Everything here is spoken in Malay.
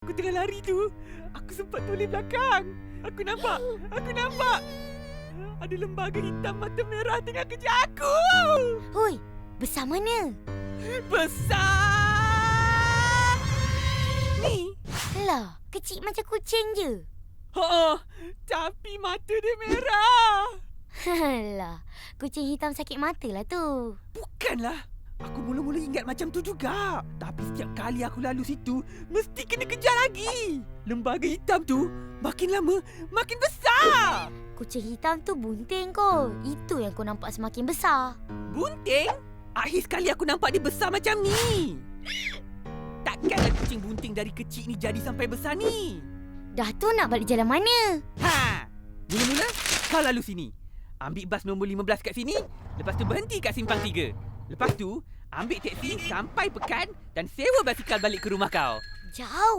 Aku tengah lari tu, aku sempat toleh belakang. Aku nampak. Ada lembaga hitam mata merah tengah kejar aku. Hoi, besar mana? Besar! Ni? Alah, kecil macam kucing je. Tapi mata dia merah. Alah, kucing hitam sakit mata lah tu. Bukanlah. Aku mula-mula ingat macam tu juga. Tapi setiap kali aku lalu situ, mesti kena kejar lagi. Lembaga hitam tu makin lama makin besar. Kucing hitam tu bunting kot. Itu yang kau nampak semakin besar. Bunting? Akhir sekali aku nampak dia besar macam ni. Takkanlah kucing bunting dari kecil ni jadi sampai besar ni. Dah tu nak balik jalan mana? Mula-mula kau lalu sini. Ambil bas nombor 15 kat sini. Lepas tu berhenti kat simpang 3. Lepas tu ambil teksi sampai Pekan dan sewa basikal balik ke rumah kau. Jauh.